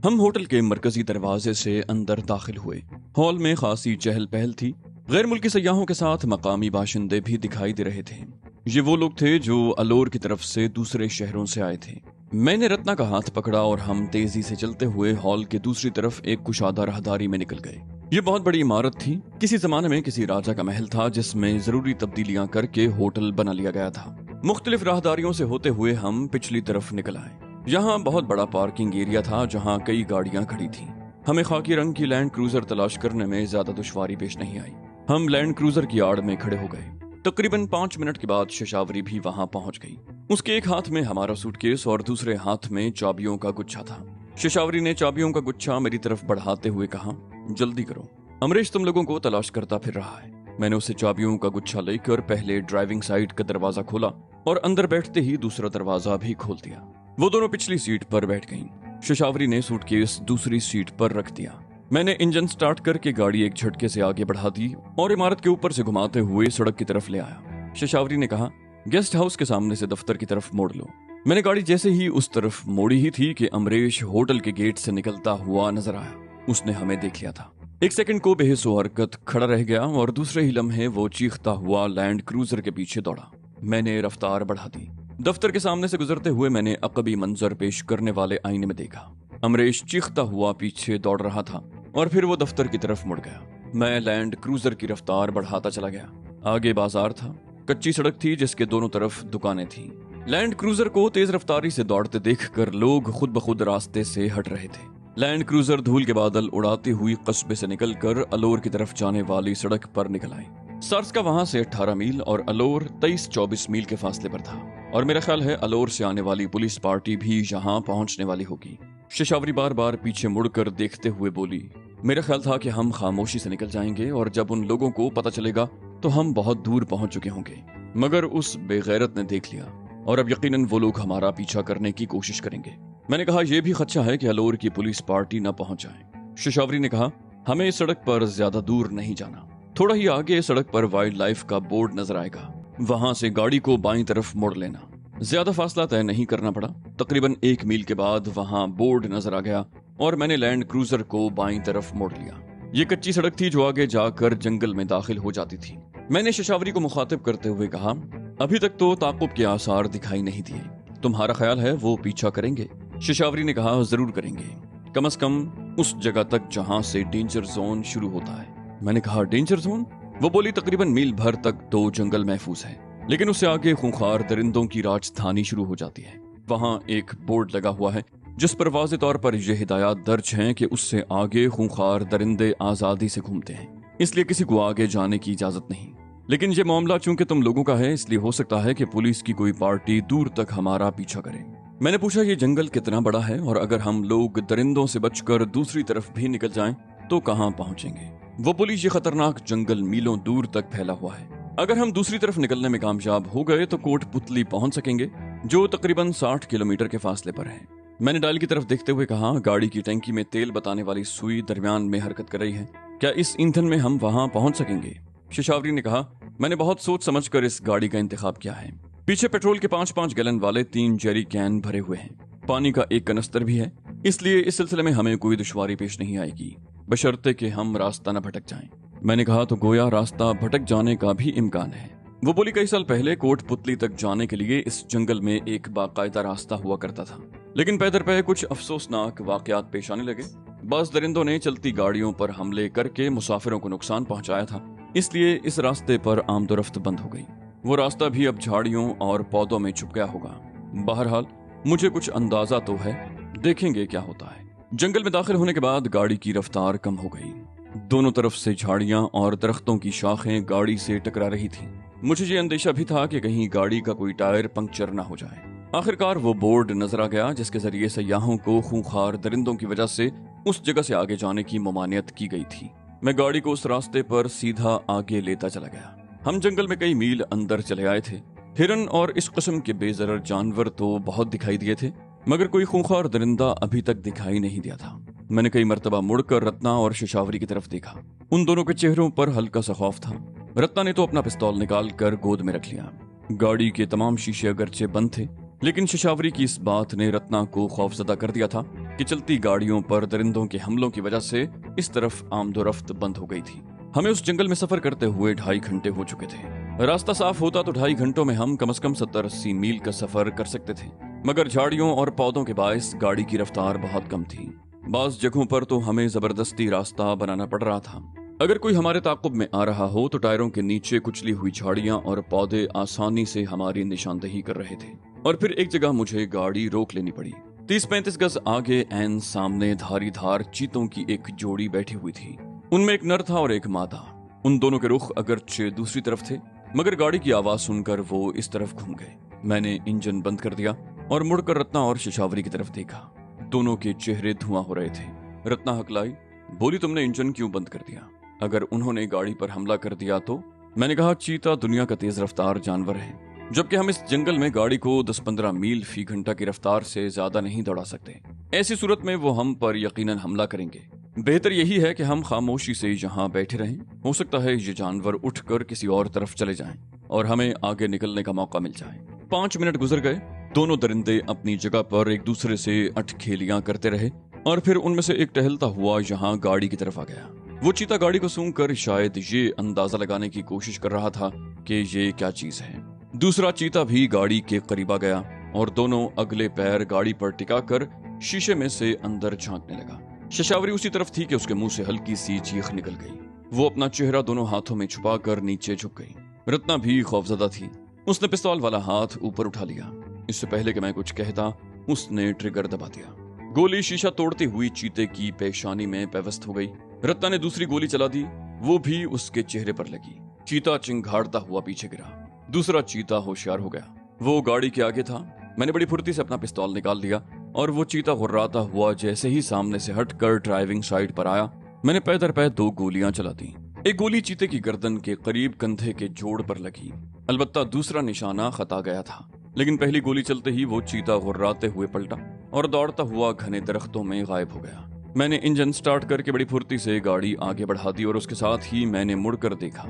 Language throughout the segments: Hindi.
हम होटल के मरकजी दरवाजे से अंदर दाखिल हुए। हॉल में खासी चहल पहल थी। गैर मुल्की सयाहों के साथ मकामी बाशिंदे भी दिखाई दे रहे थे। ये वो लोग थे जो अलोर की तरफ से दूसरे शहरों से आए थे। मैंने रत्ना का हाथ पकड़ा और हम तेजी से चलते हुए हॉल के दूसरी तरफ एक कुशादा राहदारी में निकल गए। ये बहुत बड़ी इमारत थी। किसी जमाने में किसी राजा का महल था जिसमें जरूरी तब्दीलियां करके होटल बना लिया गया था। मुख्तलिफ राहदारियों से होते हुए हम पिछली तरफ निकल आए। यहाँ बहुत बड़ा पार्किंग एरिया था जहाँ कई गाड़ियां खड़ी थीं। हमें खाकी रंग की लैंड क्रूजर तलाश करने में ज्यादा दुश्वारी पेश नहीं आई। हम लैंड क्रूजर की आड़ में खड़े हो गए। तकरीबन 5 मिनट के बाद शशावरी भी वहां पहुंच गई। उसके एक हाथ में हमारा सूटकेस और दूसरे हाथ में चाबियों का गुच्छा था। शशावरी ने चाबियों का गुच्छा मेरी तरफ बढ़ाते हुए कहा, जल्दी करो, अमरीश तुम लोगों को तलाश करता फिर रहा है। मैंने उसे चाबियों का गुच्छा लेकर पहले ड्राइविंग साइड का दरवाजा खोला और अंदर बैठते ही दूसरा दरवाजा भी खोल दिया। वो दोनों पिछली सीट पर बैठ गईं। शशावरी ने सूटकेस दूसरी सीट पर रख दिया। मैंने इंजन स्टार्ट करके गाड़ी एक झटके से आगे बढ़ा दी और इमारत के ऊपर से घुमाते हुए सड़क की तरफ ले आया। शशावरी ने कहा, गेस्ट हाउस के सामने से दफ्तर की तरफ मोड़ लो। मैंने गाड़ी जैसे ही उस तरफ मोड़ी ही थी कि अमरीश होटल के गेट से निकलता हुआ नजर आया। उसने हमें देख लिया था। एक सेकंड को बेहिस्सो हरकत खड़ा रह गया और दूसरे ही लम्हे वो चीखता हुआ लैंड क्रूजर के पीछे दौड़ा। मैंने रफ्तार बढ़ा दी। दफ्तर के सामने से गुजरते हुए मैंने अकबी मंजर पेश करने वाले आईने में देखा। अमरीश चीखता हुआ पीछे दौड़ रहा था और फिर वो दफ्तर की तरफ मुड़ गया। मैं लैंड क्रूजर की रफ्तार बढ़ाता चला गया। आगे बाजार था। कच्ची सड़क थी जिसके दोनों तरफ दुकानें थीं। लैंड क्रूजर को तेज रफ्तारी से दौड़ते देखकर लोग खुद ब खुद रास्ते से हट रहे थे। लैंड क्रूजर धूल के बादल उड़ाती हुई कस्बे से निकलकर अलोर की तरफ जाने वाली सड़क पर निकल आई। सार्स का वहां से 18 मील और अलोर 23-24 मील के फासले पर था और मेरा ख्याल है अलोर से आने वाली पुलिस पार्टी भी यहाँ पहुंचने वाली होगी। शशावरी बार बार पीछे मुड़कर देखते हुए बोली, मेरा ख्याल था कि हम खामोशी से निकल जाएंगे और जब उन लोगों को पता चलेगा तो हम बहुत दूर पहुंच चुके होंगे, मगर उस बेगैरत ने देख लिया और अब यकीनन वो लोग हमारा पीछा करने की कोशिश करेंगे। मैंने कहा, यह भी खदशा है कि अलोर की पुलिस पार्टी न पहुंच जाए। शशावरी ने कहा, हमें इस सड़क पर ज्यादा दूर नहीं जाना। थोड़ा ही आगे सड़क पर वाइल्ड लाइफ का बोर्ड नजर आएगा, वहां से गाड़ी को बाईं तरफ मोड़ लेना। ज्यादा फासला तय नहीं करना पड़ा। तकरीबन 1 मील के बाद वहां बोर्ड नजर आ गया और मैंने लैंड क्रूजर को बाईं तरफ मोड़ लिया। ये कच्ची सड़क थी जो आगे जाकर जंगल में दाखिल हो जाती थी। मैंने शशावरी को मुखातिब करते हुए कहा, अभी तक तो ताकुब के आसार दिखाई नहीं दिए, तुम्हारा ख्याल है वो पीछा करेंगे? शशावरी ने कहा, जरूर करेंगे, कम से कम उस जगह तक जहां से डेंजर जोन शुरू होता है। मैंने कहा, डेंजर जोन? वो बोली, तकरीबन मील भर तक तो जंगल महफूज है, लेकिन उससे आगे खूंखार दरिंदों की राजधानी शुरू हो जाती है। वहां एक बोर्ड लगा हुआ है जिस पर वाज़े तौर पर यह हिदायत दर्ज हैं कि उससे आगे खूंखार दरिंदे आजादी से घूमते हैं, इसलिए किसी को आगे जाने की इजाजत नहीं। लेकिन यह मामला चूंकि तुम लोगों का है, इसलिए हो सकता है कि पुलिस की कोई पार्टी दूर तक हमारा पीछा करे। मैंने पूछा, ये जंगल कितना बड़ा है और अगर हम लोग दरिंदों से बचकर दूसरी तरफ भी निकल जाएं तो कहां पहुंचेंगे? वो बोली, ये खतरनाक जंगल मीलों दूर तक फैला हुआ है। अगर हम दूसरी तरफ निकलने में कामयाब हो गए तो कोटपुतली पहुंच सकेंगे, जो तकरीबन 60 किलोमीटर के फासले पर है। मैंने डायल की तरफ देखते हुए कहा, गाड़ी की टैंकी में तेल बताने वाली सुई दरमियान में हरकत कर रही है, क्या इस ईंधन में हम वहां पहुंच सकेंगे? शशावरी ने कहा, मैंने बहुत सोच समझकर इस गाड़ी का इंतखाब किया है। पीछे पेट्रोल के 5-5 गैलन वाले 3 जेरी कैन भरे हुए हैं, पानी का एक कनस्तर भी है, इसलिए इस सिलसिले में हमें कोई दुश्वारी पेश नहीं आएगी, बशर्ते कि हम रास्ता न भटक जाएं। मैंने कहा, तो गोया रास्ता भटक जाने का भी इम्कान है। वो बोली, कई साल पहले कोटपुतली तक जाने के लिए इस जंगल में एक बाकायदा रास्ता हुआ करता था, लेकिन पैदर पे कुछ अफसोसनाक वाकयात पेश आने लगे। बाज़ दरिंदों ने चलती गाड़ियों पर हमले करके मुसाफिरों को नुकसान पहुंचाया था, इसलिए इस रास्ते पर आमदोरफ्त बंद हो गई। वो रास्ता भी अब झाड़ियों और पौधों में छुप गया होगा। बहरहाल मुझे कुछ अंदाजा तो है, देखेंगे क्या होता है। जंगल में दाखिल होने के बाद गाड़ी की रफ्तार कम हो गई। दोनों तरफ से झाड़ियां और दरख्तों की शाखें गाड़ी से टकरा रही थीं। मुझे ये अंदेशा भी था कि कहीं गाड़ी का कोई टायर पंक्चर ना हो जाए। आखिरकार वो बोर्ड नजर आ गया जिसके जरिए सयाहों को खूंखार दरिंदों की वजह से उस जगह से आगे जाने की ममानियत की गई थी। मैं गाड़ी को उस रास्ते पर सीधा आगे लेता चला गया। हम जंगल में कई मील अंदर चले आए थे। हिरन और इस किस्म के बेजरर जानवर तो बहुत दिखाई दिए थे, मगर कोई खूंखार दरिंदा अभी तक दिखाई नहीं दिया था। मैंने कई मर्तबा मुड़कर रत्ना और शशावरी की तरफ देखा। उन दोनों के चेहरों पर हल्का सा खौफ था। रत्ना ने तो अपना पिस्तौल निकाल कर गोद में रख लिया। गाड़ी के तमाम शीशे अगरचे बंद थे, लेकिन शशावरी की इस बात ने रत्ना को खौफजदा कर दिया था कि चलती गाड़ियों पर दरिंदों के हमलों की वजह से इस तरफ आमदोरफ्त बंद हो गई थी। हमें उस जंगल में सफर करते हुए 2.5 घंटे हो चुके थे। रास्ता साफ होता तो 2.5 घंटों में हम कम से कम 70-80 मील का सफर कर सकते थे, मगर झाड़ियों और पौधों के बायस गाड़ी की रफ्तार बहुत कम थी। बास जगहों पर तो हमें जबरदस्ती रास्ता बनाना पड़ रहा था। अगर कोई हमारे ताकुब में आ रहा हो तो टायरों के नीचे कुचली हुई झाड़ियां और पौधे आसानी से हमारी निशानदेही कर रहे थे। और फिर एक जगह मुझे गाड़ी रोक लेनी पड़ी। 30-35 गज आगे ऐन सामने धारीधार चीतों की एक जोड़ी बैठी हुई थी। उनमें एक नर था और एक मादा। उन दोनों के रुख अगरचे दूसरी तरफ थे, मगर गाड़ी की आवाज सुनकर वो इस तरफ घूम गए। मैंने इंजन बंद कर दिया और मुड़कर रत्ना और शशावरी की तरफ देखा। दोनों के चेहरे धुआं हो रहे थे। रत्ना हकलाई, बोली, तुमने इंजन क्यों बंद कर दिया? अगर उन्होंने गाड़ी पर हमला कर दिया तो? मैंने कहा, चीता दुनिया का तेज रफ्तार जानवर है, जबकि हम इस जंगल में गाड़ी को 10-15 मील फी घंटा की रफ्तार से ज्यादा नहीं दौड़ा सकते। ऐसी सूरत में वो हम पर यकीनन हमला करेंगे। बेहतर यही है कि हम खामोशी से यहाँ बैठे रहें। हो सकता है ये जानवर उठकर किसी और तरफ चले जाएं और हमें आगे निकलने का मौका मिल जाए। 5 मिनट गुजर गए। दोनों दरिंदे अपनी जगह पर एक दूसरे से अटखेलियां करते रहे और फिर उनमें से एक टहलता हुआ यहाँ गाड़ी की तरफ आ गया। वो चीता गाड़ी को सूंघकर शायद ये अंदाजा लगाने की कोशिश कर रहा था कि ये क्या चीज है। दूसरा चीता भी गाड़ी के करीब आ गया और दोनों अगले पैर गाड़ी पर टिकाकर शीशे में से अंदर झांकने लगा। शशावरी उसी तरफ थी कि उसके मुंह से हल्की सी चीख निकल गई। वो अपना चेहरा दोनों हाथों में छुपाकर नीचे झुक गई। रत्ना भी खौफजदा थी। उसने पिस्तौल वाला हाथ ऊपर उठा लिया। इससे पहले कि मैं कुछ कहता, उसने ट्रिगर दबा दिया। गोली शीशा तोड़ती हुई चीते की पेशानी में पेवस्त हो गई। रत्ना ने दूसरी गोली चला दी, वो भी उसके चेहरे पर लगी। चीता चिंघाड़ता हुआ पीछे गिरा। दूसरा चीता होशियार हो गया। वो गाड़ी के आगे था। मैंने बड़ी फुर्ती से अपना पिस्तौल निकाल लिया और वो चीता गुर्राता हुआ जैसे ही सामने से हटकर ड्राइविंग साइड पर आया, मैंने पै दर पै 2 गोलियां चला दी। एक गोली चीते की गर्दन के करीब कंधे के जोड़ पर लगी। अलबत्ता दूसरा निशाना खता गया था, लेकिन पहली गोली चलते ही वो चीता गुर्राते हुए पलटा और दौड़ता हुआ घने दरख्तों में गायब हो गया। मैंने इंजन स्टार्ट करके बड़ी फुर्ती से गाड़ी आगे बढ़ा दी और उसके साथ ही मैंने मुड़कर देखा।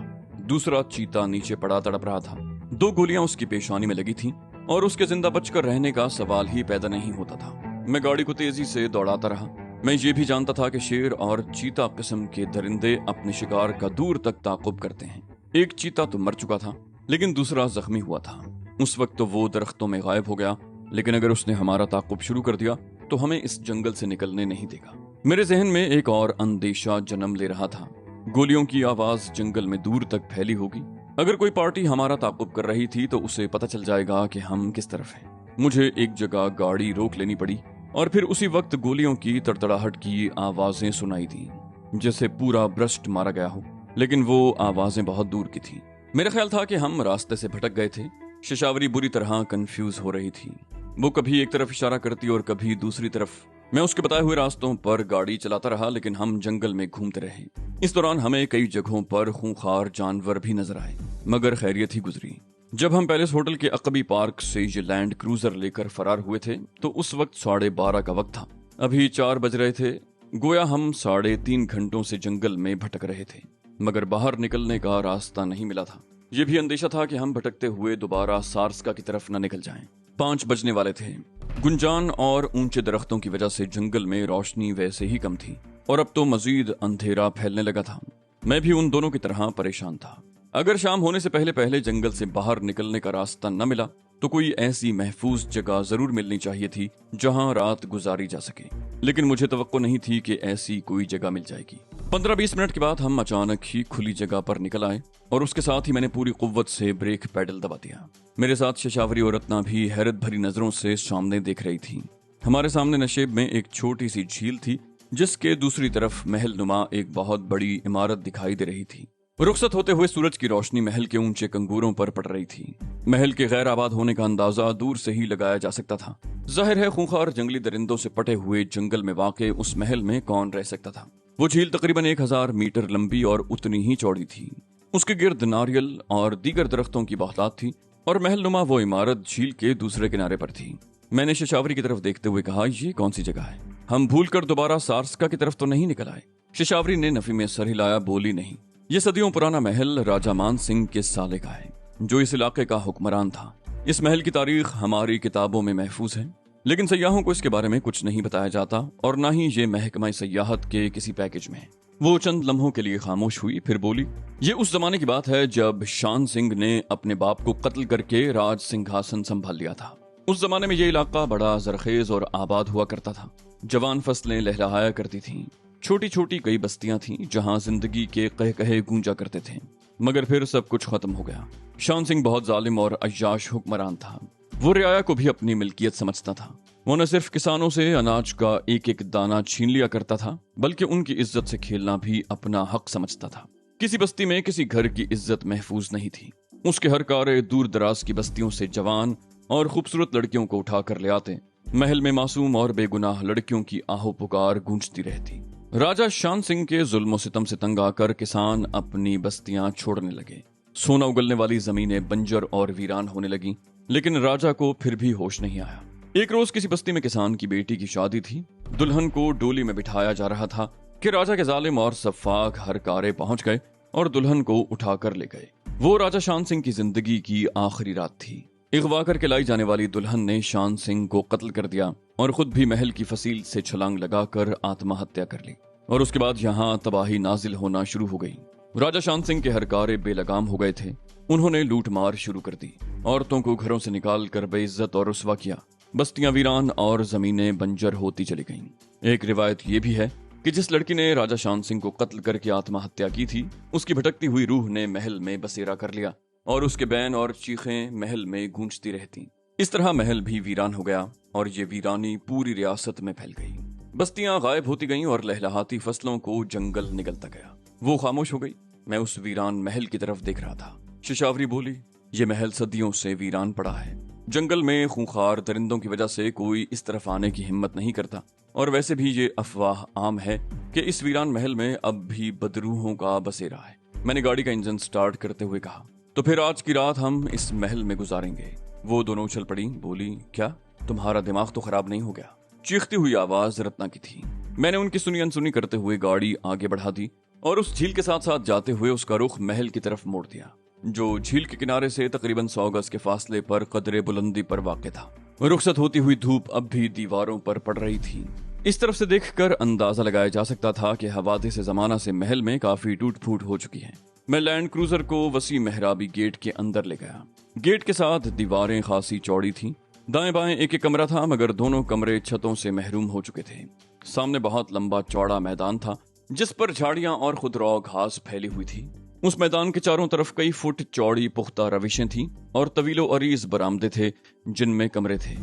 दूसरा चीता नीचे पड़ा तड़प रहा था। 2 गोलियां उसकी पेशानी में लगी थीं और उसके जिंदा बचकर रहने का सवाल ही पैदा नहीं होता था। मैं गाड़ी को तेजी से दौड़ाता रहा। मैं ये भी जानता था कि शेर और चीता किस्म के दरिंदे अपने शिकार का दूर तक ताकुब करते हैं। एक चीता तो मर चुका था, लेकिन दूसरा जख्मी हुआ था। उस वक्त तो वो दरख्तों में गायब हो गया, लेकिन अगर उसने हमारा ताकुब शुरू कर दिया तो हमें इस जंगल से निकलने नहीं देगा। मेरे जहन में एक और अंदेशा जन्म ले रहा था। गोलियों की आवाज जंगल में दूर तक फैली होगी। अगर कोई पार्टी हमारा ताकुब कर रही थी तो उसे पता चल जाएगा कि हम किस तरफ हैं। मुझे एक जगह गाड़ी रोक लेनी पड़ी और फिर उसी वक्त गोलियों की तड़तड़ाहट की आवाजें सुनाई दी, जैसे पूरा ब्रस्ट मारा गया हो, लेकिन वो आवाजें बहुत दूर की थी। मेरा ख्याल था कि हम रास्ते से भटक गए थे। शशावरी बुरी तरह कंफ्यूज हो रही थी। वो कभी एक तरफ इशारा करती और कभी दूसरी तरफ। मैं उसके बताए हुए रास्तों पर गाड़ी चलाता रहा, लेकिन हम जंगल में घूमते रहे। इस दौरान हमें कई जगहों पर खूंखार जानवर भी नजर आए, मगर खैरियत ही गुजरी। जब हम पैलेस होटल के अकबी पार्क से ये लैंड क्रूजर लेकर फरार हुए थे तो उस वक्त 12:30 का वक्त था। अभी 4 बज रहे थे। गोया हम 3.5 घंटों से जंगल में भटक रहे थे, मगर बाहर निकलने का रास्ता नहीं मिला था। यह भी अंदेशा था कि हम भटकते हुए दोबारा सार्स्का की तरफ न निकल जाएं। 5 बजने वाले थे। गुंजान और ऊंचे दरख्तों की वजह से जंगल में रोशनी वैसे ही कम थी और अब तो मजीद अंधेरा फैलने लगा था। मैं भी उन दोनों की तरह परेशान था। अगर शाम होने से पहले पहले जंगल से बाहर निकलने का रास्ता न मिला तो कोई ऐसी महफूज जगह जरूर मिलनी चाहिए थी जहां रात गुजारी जा सके, लेकिन मुझे तवक्को नहीं थी कि ऐसी कोई जगह मिल जाएगी। 15-20 मिनट के बाद हम अचानक ही खुली जगह पर निकल आए और उसके साथ ही मैंने पूरी कुव्वत से ब्रेक पैडल दबा दिया। मेरे साथ शशावरी और रत्ना भी हैरत भरी नजरों से सामने देख रही थी। हमारे सामने नशेब में एक छोटी सी झील थी, जिसके दूसरी तरफ महल नुमा एक बहुत बड़ी इमारत दिखाई दे रही थी। रुखसत होते हुए सूरज की रोशनी महल के ऊंचे कंगूरों पर पड़ रही थी। महल के गैर आबाद होने का अंदाजा दूर से ही लगाया जा सकता था। जाहिर है खूंखार जंगली दरिंदों से पटे हुए जंगल में वाक़े उस महल में कौन रह सकता था। वो झील तकरीबन 1000 मीटर लंबी और उतनी ही चौड़ी थी। उसके गिर्द नारियल और दीगर दरख्तों की बहुतात थी और महल नुमा वो इमारत झील के दूसरे किनारे पर थी। मैंने शशावरी की तरफ देखते हुए कहा, ये कौन सी जगह है? हम भूलकर दोबारा सार्स्का की तरफ तो नहीं निकल आए? शशावरी ने नफी में सर हिलाया, बोली, नहीं, ये सदियों पुराना महल राजा मान सिंह के साले का है, जो इस इलाके का हुक्मरान था। इस महल की तारीख हमारी किताबों में महफूज है, लेकिन सयाहों को इसके बारे में कुछ नहीं बताया जाता और ना ही ये महकमा सयाहत के किसी पैकेज में। वो चंद लम्हों के लिए खामोश हुई, फिर बोली, ये उस जमाने की बात है जब शान सिंह ने अपने बाप को कत्ल करके राज सिंहासन संभाल लिया था। उस जमाने में ये इलाका बड़ा जरखेज और आबाद हुआ करता था। जवान फसलें लहलहाया करती थीं। छोटी छोटी कई बस्तियां थीं जहां जिंदगी के कहे गूंजा करते थे। मगर फिर सब कुछ खत्म हो गया। शान सिंह बहुत जालिम और अय्याश हुक्मरान था। वो रियाया को भी अपनी मिल्कियत समझता था। वो न सिर्फ किसानों से अनाज का एक एक दाना छीन लिया करता था, बल्कि उनकी इज्जत से खेलना भी अपना हक समझता था। किसी बस्ती में किसी घर की इज्जत महफूज नहीं थी। उसके हर कार्य दूर दराज की बस्तियों से जवान और खूबसूरत लड़कियों को उठा कर ले आते। महल में मासूम और बेगुनाह लड़कियों की आहो पुकार गूंजती रहती। राजा शान सिंह के जुल्म सितम से तंग आकर किसान अपनी बस्तियां छोड़ने लगे। सोना उगलने वाली जमीनें बंजर और वीरान होने लगी, लेकिन राजा को फिर भी होश नहीं आया। एक रोज किसी बस्ती में किसान की बेटी की शादी थी। दुल्हन को डोली में बिठाया जा रहा था कि राजा के जालिम और सफाक हर कारे पहुंच गए और दुल्हन को उठाकर ले गए। वो राजा शान सिंह की जिंदगी की आखिरी रात थी। अगवा करके लाई जाने वाली दुल्हन ने शान सिंह को कत्ल कर दिया और खुद भी महल की फसील से छलांग लगाकर आत्महत्या कर ली। और उसके बाद यहाँ तबाही नाजिल होना शुरू हो गई। राजा शान सिंह के हर कार्य बेलगाम हो गए थे। उन्होंने लूट मार शुरू कर दी। औरतों को घरों से निकाल कर बेइज्जत और रुस्वा किया। बस्तियां वीरान और जमीनें बंजर होती चली गईं। एक रिवायत यह भी है कि जिस लड़की ने राजा शान सिंह को कत्ल करके आत्महत्या की थी, उसकी भटकती हुई रूह ने महल में बसेरा कर लिया और उसके बैन और चीखें महल में गूंजती रहती। इस तरह महल भी वीरान हो गया और ये वीरानी पूरी रियासत में फैल गई। बस्तियां गायब होती गईं और लहलहाती फसलों को जंगल निगलता गया। वो खामोश हो गई। मैं उस वीरान महल की तरफ देख रहा था। शशावरी बोली, ये महल सदियों से वीरान पड़ा है। जंगल में खूंखार दरिंदों की वजह से कोई इस तरफ आने की हिम्मत नहीं करता, और वैसे भी ये अफवाह आम है कि इस वीरान महल में अब भी बदरूहों का बसेरा है। मैंने गाड़ी का इंजन स्टार्ट करते हुए कहा, तो फिर आज की रात हम इस महल में गुजारेंगे। वो दोनों उछल पड़ी। बोली, क्या तुम्हारा दिमाग तो खराब नहीं हो गया? चीखती हुई आवाज रत्ना की थी। मैंने उनकी सुनी अनसुनी करते हुए गाड़ी आगे बढ़ा दी और उस झील के साथ साथ जाते हुए उसका रुख महल की तरफ मोड़ दिया, जो झील के किनारे से तकरीबन 100 गज के फासले पर कदरे बुलंदी पर वाक़ था। रुखसत होती हुई धूप अब भी दीवारों पर पड़ रही थी। इस तरफ से देखकर अंदाजा लगाया जा सकता था कि हवादिस जमाना से महल में काफी टूट फूट हो चुकी है। मैं लैंड क्रूजर को वसी मेहराबी गेट के अंदर ले गया। गेट के साथ दीवारें खासी चौड़ी थीं। दाएं बाएं एक एक कमरा था, मगर दोनों कमरे छतों से महरूम हो चुके थे। सामने बहुत लंबा चौड़ा मैदान था जिस पर झाड़ियां और खुदरौ घास फैली हुई थी। उस मैदान के चारों तरफ कई फुट चौड़ी पुख्ता रविशें थीं और तवीलो अरीज बरामदे थे जिनमें कमरे थे।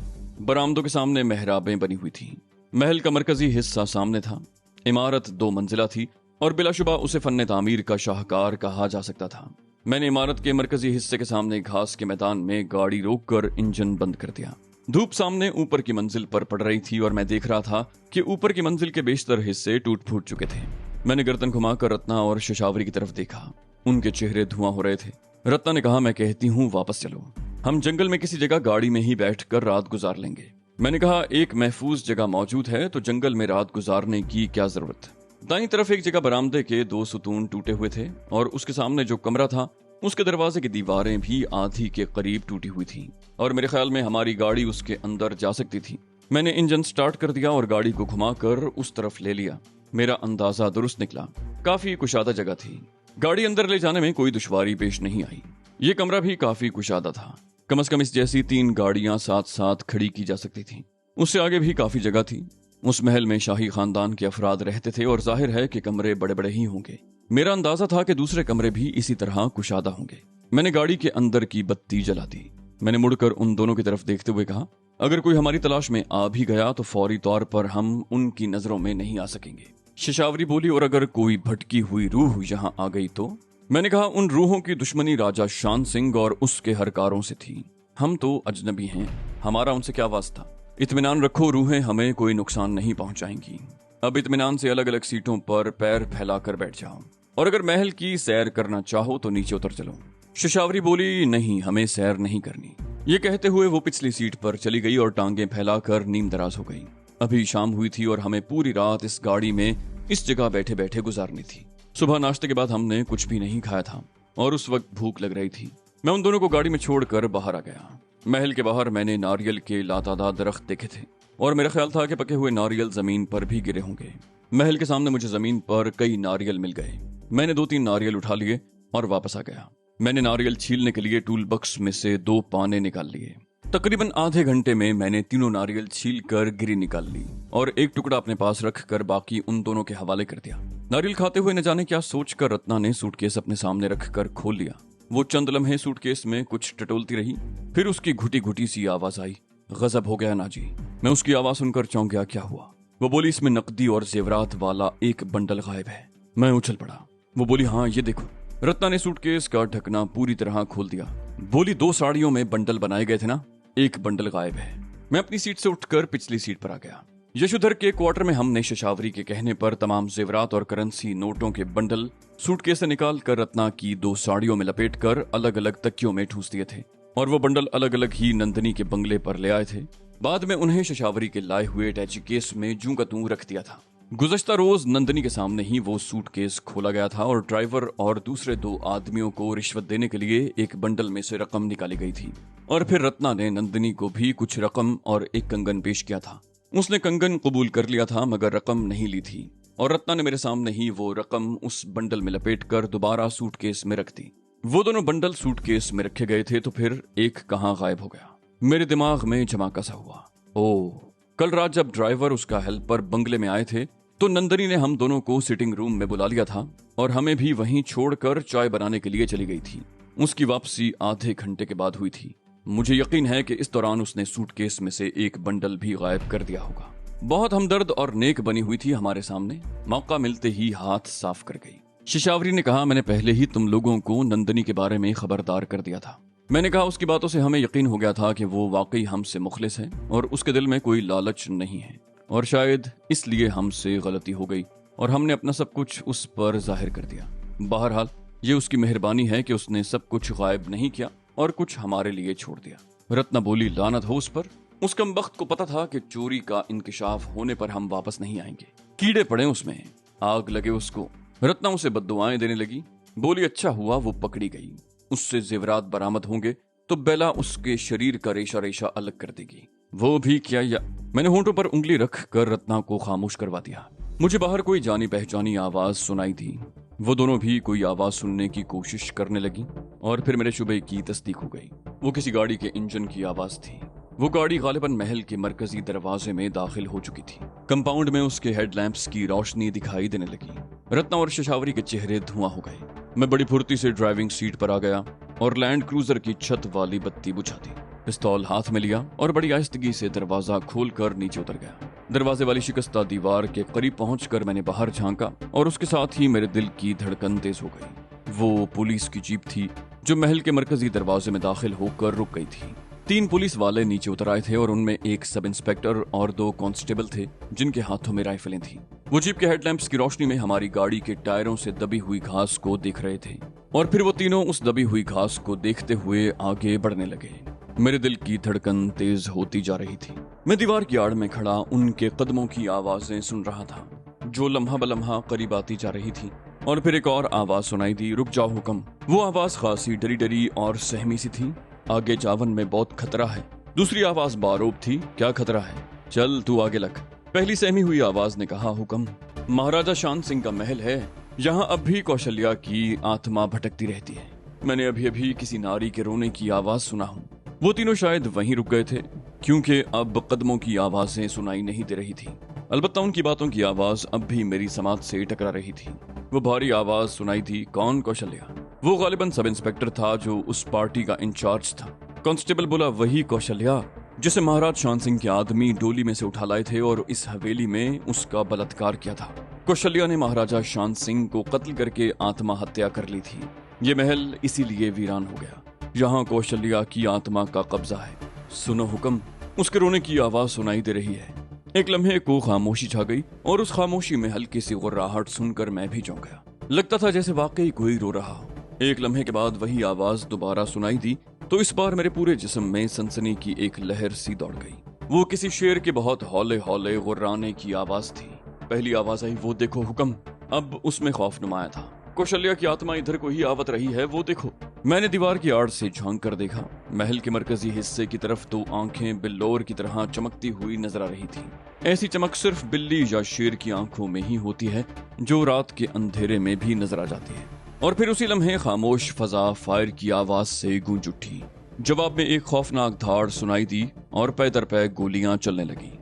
बरामदों के सामने मेहराबें बनी हुई थीं। महल का मरकजी हिस्सा सामने था। इमारत 2 मंजिला थी और बिलाशुबा उसे फन्ने तामीर का शाहकार कहा जा सकता था। मैंने इमारत के मरकजी हिस्से के सामने घास के मैदान में गाड़ी रोककर इंजन बंद कर दिया। धूप सामने ऊपर की मंजिल पर पड़ रही थी और मैं देख रहा था कि ऊपर की मंजिल के बेशतर हिस्से टूट फूट चुके थे। मैंने गर्दन घुमाकर रत्ना और शशावरी की तरफ देखा। उनके चेहरे धुआं हो रहे थे। रत्ना ने कहा, मैं कहती हूँ वापस चलो, हम जंगल में किसी जगह गाड़ी में ही बैठकर रात गुजार लेंगे। मैंने कहा, एक महफूज जगह मौजूद है तो जंगल में रात गुजारने की क्या जरूरत। दाईं तरफ एक जगह बरामदे के 2 सुतून टूटे हुए थे और उसके सामने जो कमरा था उसके दरवाजे की दीवारें भी आधी के करीब टूटी हुई थी और मेरे ख्याल में हमारी गाड़ी उसके अंदर जा सकती थी। मैंने इंजन स्टार्ट कर दिया और गाड़ी को घुमाकर उस तरफ ले लिया। मेरा अंदाजा दुरुस्त निकला। काफी कुशादा जगह थी। गाड़ी अंदर ले जाने में कोई दुश्वारी पेश नहीं आई। ये कमरा भी काफी कुशादा था। कम से कम इस जैसी 3 गाड़ियां साथ साथ खड़ी की जा सकती थी। उससे आगे भी काफी जगह थी। उस महल में शाही खानदान के अफराद रहते थे और जाहिर है कि कमरे बड़े बड़े ही होंगे। मेरा अंदाजा था कि दूसरे कमरे भी इसी तरह कुशादा होंगे। मैंने गाड़ी के अंदर की बत्ती जला दी। मैंने मुड़कर उन दोनों की तरफ देखते हुए कहा, अगर कोई हमारी तलाश में आ भी गया तो फौरी तौर पर हम उनकी नजरों में नहीं आ सकेंगे। शशावरी बोली, और अगर कोई भटकी हुई रूह यहाँ आ गई तो? मैंने कहा, उन रूहों की दुश्मनी राजा शान सिंह और उसके हरकारों से थी। हम तो अजनबी हैं, हमारा उनसे क्या वास्ता। इत्मीनान रखो, रूहें हमें कोई नुकसान नहीं पहुंचाएंगी। अब इत्मीनान से अलग अलग सीटों पर पैर फैलाकर बैठ जाओ और अगर महल की सैर करना चाहो तो नीचे उतर चलो। शशावरी बोली, नहीं, हमें सैर नहीं करनी। ये कहते हुए वो पिछली सीट पर चली गई और टांगें फैलाकर नीम दराज हो गई। अभी शाम हुई थी और हमें पूरी रात इस गाड़ी में इस जगह बैठे बैठे गुजारनी थी। सुबह नाश्ते के बाद हमने कुछ भी नहीं खाया था और उस वक्त भूख लग रही थी। मैं उन दोनों को गाड़ी में छोड़कर बाहर आ गया। महल के बाहर मैंने नारियल के लातादाद दरख्त देखे थे और मेरा ख्याल था कि पके हुए नारियल जमीन पर भी गिरे होंगे। महल के सामने मुझे जमीन पर कई नारियल मिल गए। मैंने 2-3 नारियल उठा लिए और वापस आ गया। मैंने नारियल छीलने के लिए टूल बक्स में से 2 पाने निकाल लिए। तकरीबन आधे घंटे में मैंने तीनों नारियल छील कर गिरी निकाल ली और एक टुकड़ा अपने पास रख कर बाकी उन दोनों के हवाले कर दिया। नारियल खाते हुए न जाने क्या सोचकर रत्ना ने सूटकेस अपने सामने रख कर खोल लिया। वो चंद लम्हे सूटकेस में कुछ टटोलती रही, फिर उसकी घुटी घुटी सी आवाज आई, गजब हो गया ना जी। मैं उसकी आवाज सुनकर चौंक गया। क्या हुआ? वो बोली, इसमें नकदी और जेवरात वाला एक बंडल गायब है। मैं उछल पड़ा। वो बोली, हाँ ये देखो। रत्ना ने सूटकेस का ढकना पूरी तरह खोल दिया। बोली, 2 साड़ियों में बंडल बनाए गए थे ना, एक बंडल गायब है। मैं अपनी सीट से उठकर पिछली सीट पर आ गया। यशोधर के क्वार्टर में हमने शशावरी के कहने पर तमाम जेवरात और करेंसी नोटों के बंडल सूटकेस से निकाल कर रत्ना की 2 साड़ियों में लपेट कर अलग अलग तकियों में ठूस दिए थे और वो बंडल अलग अलग ही नंदनी के बंगले पर ले आए थे। बाद में उन्हें शशावरी के लाए हुए अटैची केस में जूं का तूं रख दिया था। गुज़श्ता रोज नंदनी के सामने ही वो सूटकेस खोला गया था और ड्राइवर और दूसरे 2 आदमियों को रिश्वत देने के लिए एक बंडल में से रकम निकाली गई थी और फिर रत्ना ने नंदनी को भी कुछ रकम और एक कंगन पेश किया था। उसने कंगन कबूल कर लिया था मगर रकम नहीं ली थी और रत्ना ने मेरे सामने ही वो रकम उस बंडल में लपेट कर दोबारा सूटकेस में रख दी। वो दोनों बंडल सूटकेस में रखे गए थे तो फिर एक कहाँ गायब हो गया? मेरे दिमाग में झमाका सा हुआ। ओह, कल रात जब ड्राइवर उसका हेल्पर बंगले में आए थे तो नंदनी ने हम दोनों को सिटिंग रूम में बुला लिया था और हमें भी वहीं छोड़कर चाय बनाने के लिए चली गई थी। उसकी वापसी आधे घंटे के बाद हुई थी। मुझे यकीन है कि इस दौरान उसने सूटकेस में से एक बंडल भी गायब कर दिया होगा। बहुत हमदर्द और नेक बनी हुई थी हमारे सामने। मौका मिलते ही हाथ साफ कर गई। शशावरी ने कहा, मैंने पहले ही तुम लोगों को नंदनी के बारे में खबरदार कर दिया था। मैंने कहा, उसकी बातों से हमें यकीन हो गया था कि वो वाकई हमसे मुखलिस है और उसके दिल में कोई लालच नहीं है और शायद इसलिए हमसे गलती हो गई और हमने अपना सब कुछ उस पर जाहिर कर दिया। बहरहाल ये उसकी मेहरबानी है कि उसने सब कुछ गायब नहीं किया और कुछ हमारे लिए छोड़ दिया। रत्ना बोली, लानत हो उस पर। उस कमबख्त को पता था कि चोरी का इंकिशाफ होने पर हम वापस नहीं आएंगे। कीड़े पड़े उसमें, आग लगे उसको। रत्ना उसे बद्दुआएं देने लगी। बोली, अच्छा हुआ वो पकड़ी गई। उससे जेवरात बरामद होंगे तो बेला उसके शरीर का रेशा रेशा अलग कर देगी। वो भी क्या? या मैंने होंठों पर उंगली रख कर रत्ना को खामोश करवा दिया। मुझे बाहर कोई जानी पहचानी आवाज सुनाई दी। वो दोनों भी कोई आवाज सुनने की कोशिश करने लगी और फिर मेरे शुबे की तस्दीक हो गई। वो किसी गाड़ी के इंजन की आवाज थी। वो गाड़ी गालिबन महल के मरकजी दरवाजे में दाखिल हो चुकी थी। कंपाउंड में उसके हेडलैंप्स की रोशनी दिखाई देने लगी। रत्ना और शशावरी के चेहरे धुआं हो गए। मैं बड़ी फुर्ती से ड्राइविंग सीट पर आ गया और लैंड क्रूजर की छत वाली बत्ती बुझा दी। पिस्तौल हाथ में लिया और बड़ी आहिस्तगी से दरवाजा खोलकर नीचे उतर गया। दरवाजे वाली शिकस्ता दीवार के करीब पहुंचकर मैंने बाहर झांका और उसके साथ ही मेरे दिल की धड़कन तेज हो गई। वो पुलिस की जीप थी जो महल के मरकजी दरवाजे में दाखिल होकर रुक गई थी। 3 पुलिस वाले नीचे उतर आए थे और उनमें एक सब इंस्पेक्टर और 2 कांस्टेबल थे जिनके हाथों में राइफलें थी। वो जीप के हेडलैंप्स की रोशनी में हमारी गाड़ी के टायरों से दबी हुई घास को देख रहे थे और फिर वो तीनों उस दबी हुई घास को देखते हुए आगे बढ़ने लगे। मेरे दिल की धड़कन तेज होती जा रही थी। मैं दीवार की आड़ में खड़ा उनके कदमों की आवाजें सुन रहा था जो लम्हा बलम्हा करीब आती जा रही थी और फिर एक और आवाज सुनाई दी, रुक जाओ हुक्म। वो आवाज खासी डरी डरी और सहमी सी थी। आगे जावन में बहुत खतरा है। दूसरी आवाज बारोब थी, क्या खतरा है? चल तू आगे लग। पहली सहमी हुई आवाज ने कहा, हुक्म। महाराजा शांत सिंह का महल है, यहाँ अब भी कौशल्या की आत्मा भटकती रहती है। मैंने अभी अभी किसी नारी के रोने की आवाज सुना हूँ। वो तीनों शायद वहीं रुक गए थे क्योंकि अब कदमों की आवाजें सुनाई नहीं दे रही थी। अलबत्ता उनकी बातों की आवाज अब भी मेरी समाज से टकरा रही थी। वो भारी आवाज सुनाई थी, कौन? कौशल्या। वो गालिबन सब इंस्पेक्टर था जो उस पार्टी का इंचार्ज था। कांस्टेबल बोला, वही कौशल्या जिसे महाराज शांत सिंह के आदमी डोली में से उठा लाए थे और इस हवेली में उसका बलात्कार किया था। कौशल्या ने महाराजा शांत सिंह को कत्ल करके आत्महत्या कर ली थी। ये महल इसीलिए वीरान हो गया। यहाँ कौशल्या की आत्मा का कब्जा है। सुनो हुक्म। उसके रोने की आवाज सुनाई दे रही है। एक लम्हे को खामोशी छा गई और उस खामोशी में हल्की सी गुर्राहट सुनकर मैं भी चौंक गया। लगता था जैसे वाकई कोई रो रहा हो। एक लम्हे के बाद वही आवाज दोबारा सुनाई दी तो इस बार मेरे पूरे जिस्म में सनसनी की एक लहर सी दौड़ गई। वो किसी शेर के बहुत हौले हौले गुर्राने की आवाज थी। पहली आवाज आई, वो देखो हुक्म। अब उसमें खौफ नुमाया था। कौशल्या की आत्मा इधर को ही आवत रही है, वो देखो। मैंने दीवार की आड़ से झांक कर देखा। महल के मरकजी हिस्से की तरफ 2 आंखें बिल्लोर की तरह चमकती हुई नजर आ रही थी। ऐसी चमक सिर्फ बिल्ली या शेर की आंखों में ही होती है, जो रात के अंधेरे में भी नजर आ जाती है। और फिर उसी लम्हे खामोश फजा फायर की आवाज से गूंज उठी। जवाब में एक खौफनाक धाड़ सुनाई दी और पै दर पै गोलियां चलने लगी।